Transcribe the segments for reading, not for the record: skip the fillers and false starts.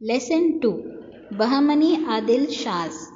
Lesson 2. Bahmani Adil Shahs.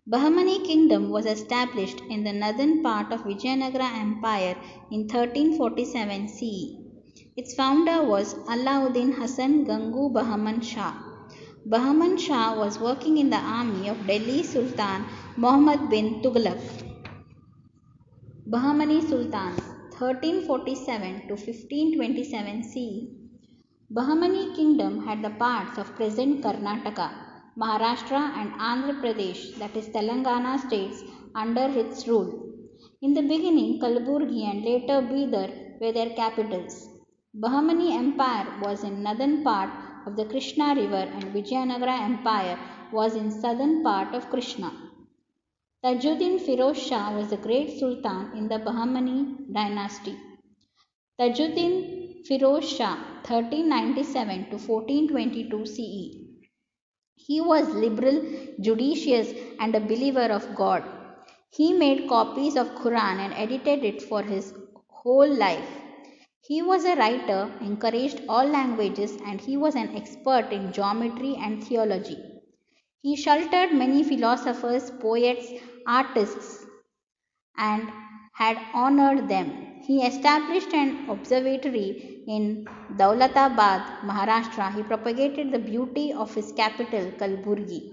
Bahmani kingdom was established in the northern part of Vijayanagara Empire in 1347 CE. Its founder was Alauddin Hasan Gangu Bahman Shah. Bahman Shah was working in the army of Delhi Sultan Muhammad bin Tughlaq. Bahmani Sultans 1347 to 1527 CE. Bahmani kingdom had the parts of present Karnataka, Maharashtra and Andhra Pradesh, that is Telangana states, under its rule. In the beginning, Kalaburgi and later Bidar were their capitals. Bahmani Empire was in northern part of the Krishna river and Vijayanagara Empire was in southern part of Krishna. Tajuddin Firoz Shah was the great Sultan in the Bahmani dynasty. Tajuddin Firoz Shah 1397 to 1422 CE. He was liberal, judicious and a believer of God. He made copies of Quran and edited it for his whole life. He was a writer, encouraged all languages and he was an expert in geometry and theology. He sheltered many philosophers, poets, artists and had honored them. He established an observatory in Daulatabad, Maharashtra. He propagated the beauty of his capital, Kalburgi.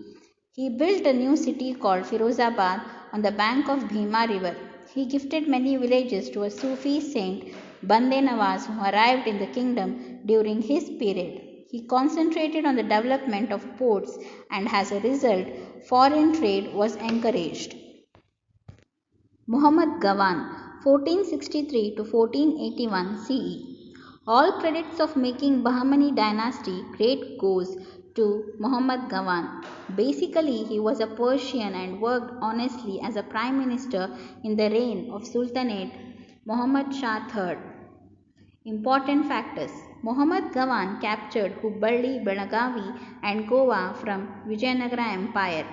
He built a new city called Firozabad on the bank of Bhima river. He gifted many villages to a Sufi saint, Bande Nawaz, who arrived in the kingdom during his period. He concentrated on the development of ports and as a result, foreign trade was encouraged. Muhammad Gawan 1463 to 1481 CE. All credits of making Bahmani dynasty great goes to Muhammad Gawan. Basically, he was a Persian and worked honestly as a prime minister in the reign of Sultanate Muhammad Shah III. Important factors. Muhammad Gawan captured Hubballi, Belagavi and Goa from Vijayanagara Empire.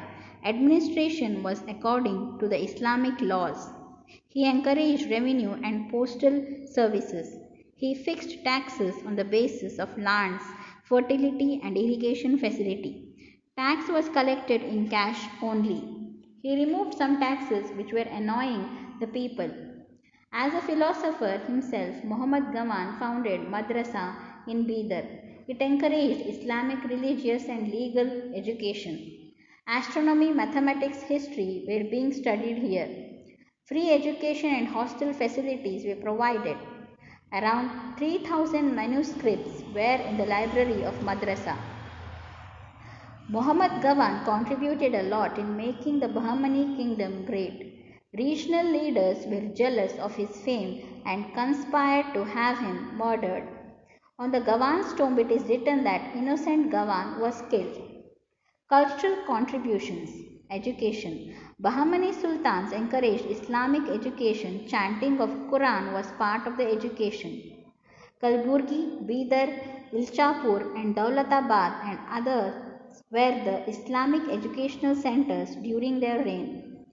Administration was according to the Islamic laws. He encouraged revenue and postal services. He fixed taxes on the basis of lands, fertility and irrigation facility. Tax was collected in cash only. He removed some taxes which were annoying the people. As a philosopher himself, Muhammad Gawan founded Madrasa in Bidar. It encouraged Islamic religious and legal education. Astronomy, mathematics, history were being studied here. Free education and hostel facilities were provided. Around 3,000 manuscripts were in the library of Madrasa. Muhammad Gawan contributed a lot in making the Bahmani kingdom great. Regional leaders were jealous of his fame and conspired to have him murdered. On the Gawan's tomb it is written that innocent Gawan was killed. Cultural contributions. Education. Bahmani sultans encouraged Islamic education. Chanting of Quran was part of the education. Kalburgi, Bidar, Ilchapur and Daulatabad and others were the Islamic educational centers during their reign.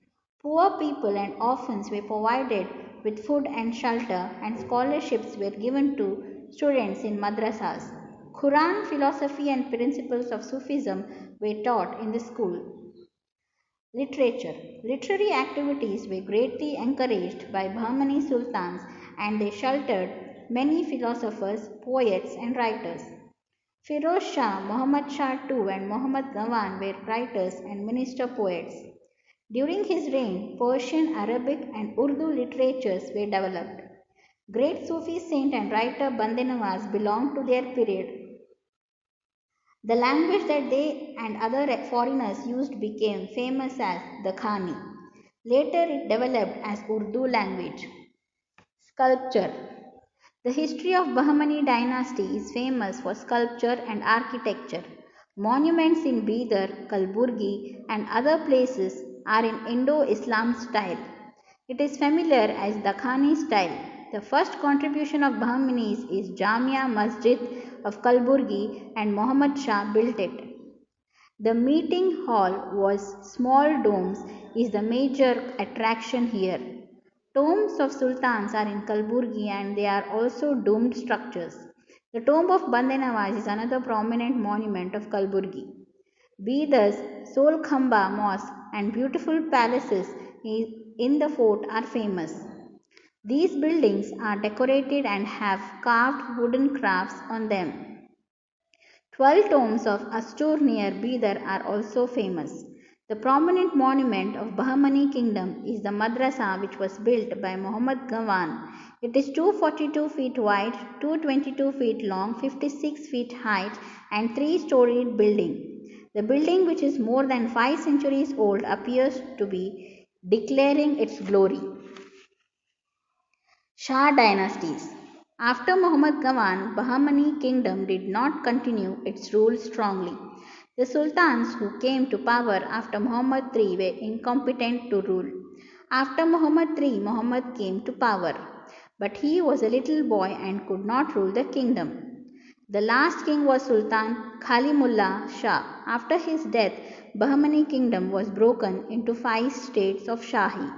Poor people and orphans were provided with food and shelter, and scholarships were given to students in madrasas. Quran, philosophy, and principles of Sufism were taught in the school. Literature. Literary activities were greatly encouraged by Bahmani sultans and they sheltered many philosophers, poets, and writers. Firoz Shah, Muhammad Shah II, and Muhammad Gawan were writers and minister poets. During his reign, Persian, Arabic, and Urdu literatures were developed. Great Sufi saint and writer Bande Nawaz belonged to their period. The language that they and other foreigners used became famous as Dakhani. Later it developed as Urdu language. Sculpture. The history of Bahmani dynasty is famous for sculpture and architecture. Monuments in Bidar, Kalburgi and other places are in Indo-Islam style. It is familiar as Dakhani style. The first contribution of Bahmanis is Jamia Masjid of Kalburgi and Muhammad Shah built it. The meeting hall was small domes is the major attraction here. Tombs of sultans are in Kalburgi and they are also domed structures. The tomb of Bande Nawaz is another prominent monument of Kalburgi. Bidar's Solkhamba Mosque and beautiful palaces in the fort are famous. These buildings are decorated and have carved wooden crafts on them. 12 tombs of Astur near Bidar are also famous. The prominent monument of Bahmani kingdom is the madrasa which was built by Muhammad Gawan. It is 242 feet wide, 222 feet long, 56 feet height and 3-storied building. The building, which is more than 5 centuries old, appears to be declaring its glory. Shah dynasties. After Muhammad Gawan, Bahmani kingdom did not continue its rule strongly. The sultans who came to power after Muhammad III were incompetent to rule. After Muhammad III, Muhammad came to power, but he was a little boy and could not rule the kingdom. The last king was Sultan Kalimullah Shah. After his death, Bahmani kingdom was broken into 5 states of Shahi.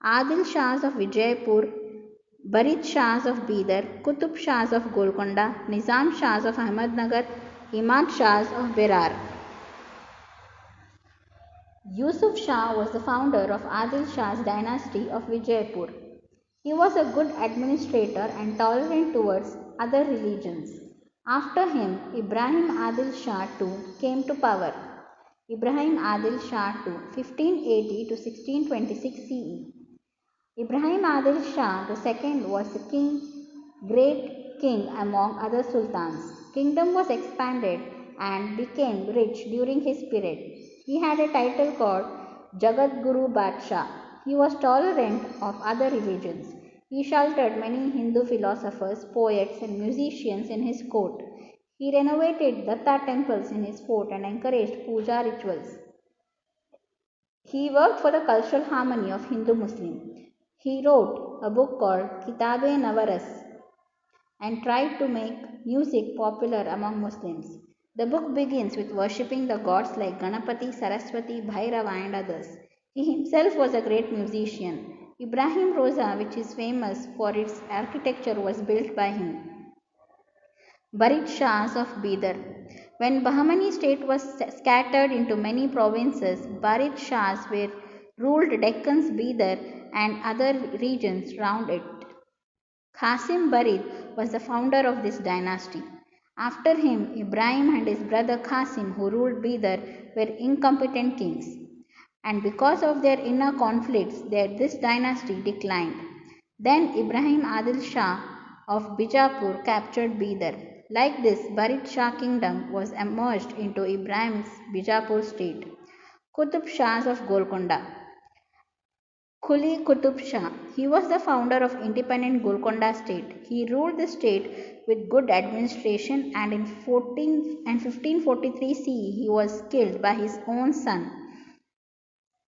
Adil Shahs of Vijaypur, Barid Shahs of Bidar, Qutub Shahs of Golconda, Nizam Shahs of Ahmednagar, Imad Shahs of Berar. Yusuf Shah was the founder of Adil Shah's dynasty of Vijaypur. He was a good administrator and tolerant towards other religions. After him, Ibrahim Adil Shah II came to power. Ibrahim Adil Shah II, 1580 to 1626 CE. Ibrahim Adil Shah II was the great king among other sultans. Kingdom was expanded and became rich during his period. He had a title called Jagat Guru Badshah. He was tolerant of other religions. He sheltered many Hindu philosophers, poets, and musicians in his court. He renovated Datta temples in his fort and encouraged puja rituals. He worked for the cultural harmony of Hindu-Muslim. He wrote a book called Kitab-e-Navaras and tried to make music popular among Muslims. The book begins with worshipping the gods like Ganapati, Saraswati, Bhairava and others. He himself was a great musician. Ibrahim Roza, which is famous for its architecture, was built by him. Barid Shahs of Bidar. When Bahmani state was scattered into many provinces, Barid Shahs were ruled Deccan's Bidar and other regions round it. Qasim Barid was the founder of this dynasty. After him, Ibrahim and his brother Qasim, who ruled Bidar, were incompetent kings. And because of their inner conflicts, this dynasty declined. Then Ibrahim Adil Shah of Bijapur captured Bidar. Like this, Barid Shah kingdom was merged into Ibrahim's Bijapur state. Qutub Shahs of Golconda. Quli Qutub Shah. He was the founder of independent Golconda state. He ruled the state with good administration and in 1543 CE he was killed by his own son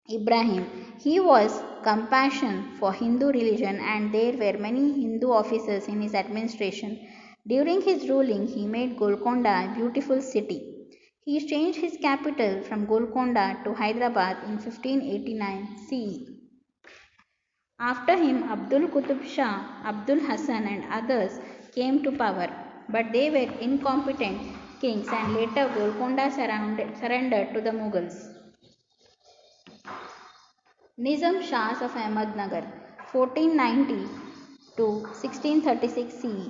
Ibrahim. He was compassion for Hindu religion and there were many Hindu officers in his administration. During his ruling, he made Golconda a beautiful city. He changed his capital from Golconda to Hyderabad in 1589 CE. After him, Abdul Qutub Shah, Abdul Hassan and others came to power, but they were incompetent kings and later Golconda surrendered to the Mughals. Nizam Shahs of Ahmednagar, 1490 to 1636 CE.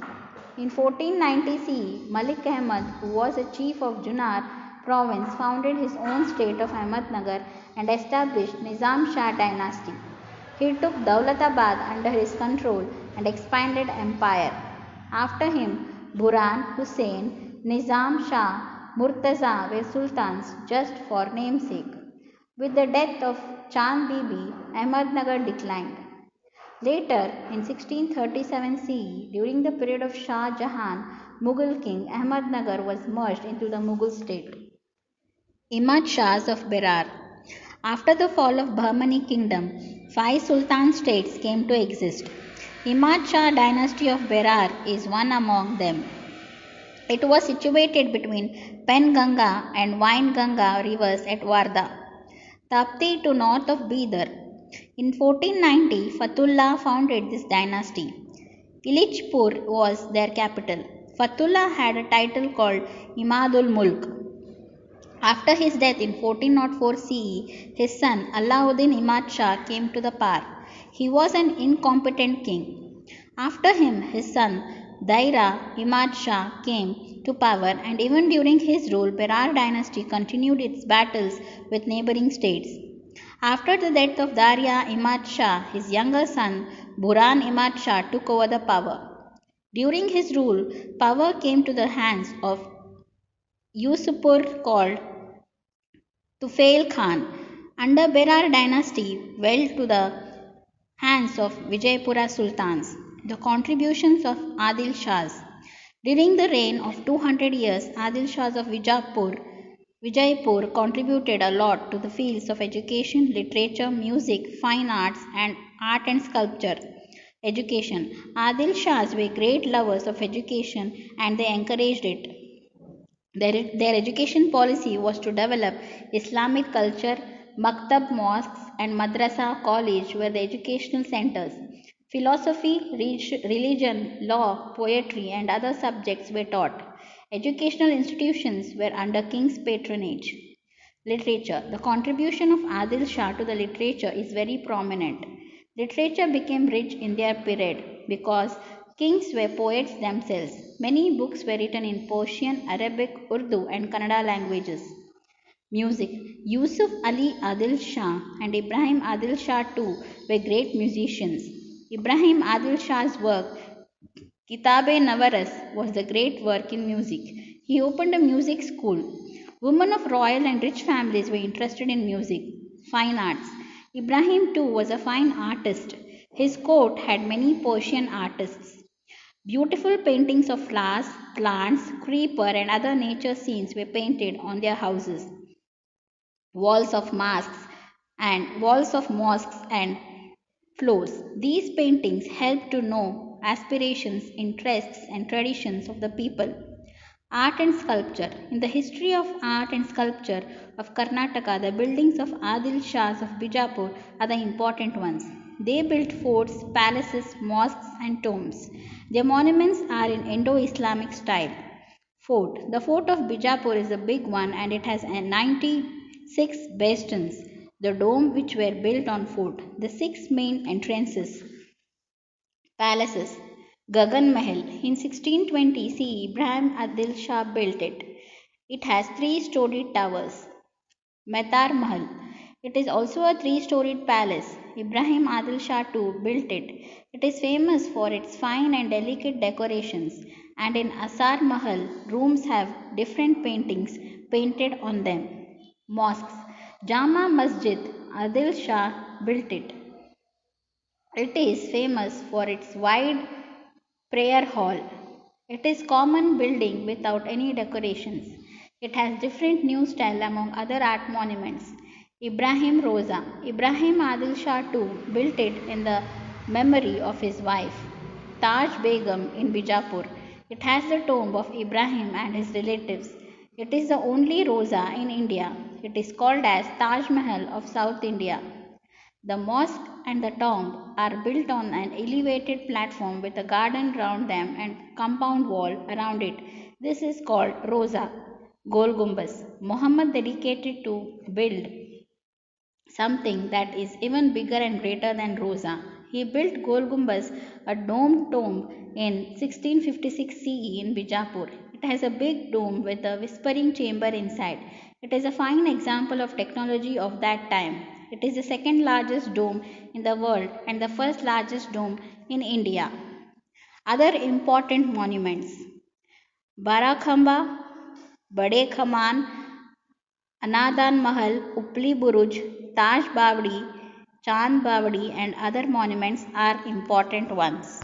In 1490 CE, Malik Ahmad, who was a chief of Junnar province, founded his own state of Ahmednagar and established Nizam Shah dynasty. He took Daulatabad under his control and expanded empire. After him, Burhan, Hussain, Nizam Shah, Murtaza were sultans just for namesake. With the death of Chand Bibi, Ahmednagar declined. Later, in 1637 CE, during the period of Shah Jahan, Mughal king, Ahmednagar was merged into the Mughal state. Imad Shahs of Berar. After the fall of Bahmani kingdom, 5 sultan states came to exist. Imad Shah dynasty of Berar is one among them. It was situated between Penganga and Wainganga rivers at Warda, Tapti to north of Bidar. In 1490, Fatullah founded this dynasty. Ilichpur was their capital. Fatullah had a title called Imadul Mulk. After his death in 1404 CE, his son Alauddin Imad Shah came to the power. He was an incompetent king. After him, his son Daira Imad Shah came to power, and even during his rule, Berar dynasty continued its battles with neighboring states. After the death of Daria Imad Shah, his younger son Burhan Imad Shah took over the power. During his rule, power came to the hands of usurper called Tufail Khan. Under Berar dynasty fell to the hands of Vijaypura Sultans. The contributions of Adil Shahs. During the reign of 200 years, Adil Shahs of Vijaypur contributed a lot to the fields of education, literature, music, fine arts, and art and sculpture. Education. Adil Shahs were great lovers of education and they encouraged it. Their education policy was to develop Islamic culture. Maktab mosques and madrasa college were the educational centers. Philosophy, religion, law, poetry, and other subjects were taught. Educational institutions were under king's patronage. Literature. The contribution of Adil Shah to the literature is very prominent. Literature became rich in their period because kings were poets themselves. Many books were written in Persian, Arabic, Urdu, and Kannada languages. Music. Yusuf Ali Adil Shah and Ibrahim Adil Shah too were great musicians. Ibrahim Adil Shah's work Kitab-e-Navaras was the great work in music. He opened a music school. Women of royal and rich families were interested in music. Fine arts. Ibrahim too was a fine artist. His court had many Persian artists. Beautiful paintings of flowers, plants, creeper, and other nature scenes were painted on their houses. Walls of mosques and floors. These paintings help to know aspirations, interests, and traditions of the people. Art and sculpture. In the history of art and sculpture of Karnataka, the buildings of Adil Shahs of Bijapur are the important ones. They built forts, palaces, mosques, and tombs. Their monuments are in Indo Islamic style. Fort. The fort of Bijapur is a big one and it has 96 bastions. The dome which were built on fort. The six main entrances. Palaces. Gagan Mahal. In 1620 CE, Ibrahim Adil Shah built it. It has three-storied towers. Mehtar Mahal. It is also a three-storied palace. Ibrahim Adil Shah too built it. It is famous for its fine and delicate decorations, and in Asar Mahal, rooms have different paintings painted on them. Mosques. Jama Masjid. Adil Shah built it. It is famous for its wide prayer hall. It is common building without any decorations. It has different new style among other art monuments. Ibrahim Roza. Ibrahim Adil Shah too built it in the memory of his wife, Taj Begum in Bijapur. It has the tomb of Ibrahim and his relatives. It is the only Roza in India. It is called as Taj Mahal of South India. The mosque and the tomb are built on an elevated platform with a garden round them and compound wall around it. This is called Roza, Gol Gumbaz. Muhammad dedicated to build something that is even bigger and greater than Rosa. He built Gol Gumbaz, a domed tomb, in 1656 CE in Bijapur. It has a big dome with a whispering chamber inside. It is a fine example of technology of that time. It is the second largest dome in the world and the first largest dome in India. Other important monuments: Barakhamba, Bade Khaman, Anadan Mahal, Upli Buruj, Taj Bawdi, Chand Bawdi, and other monuments are important ones.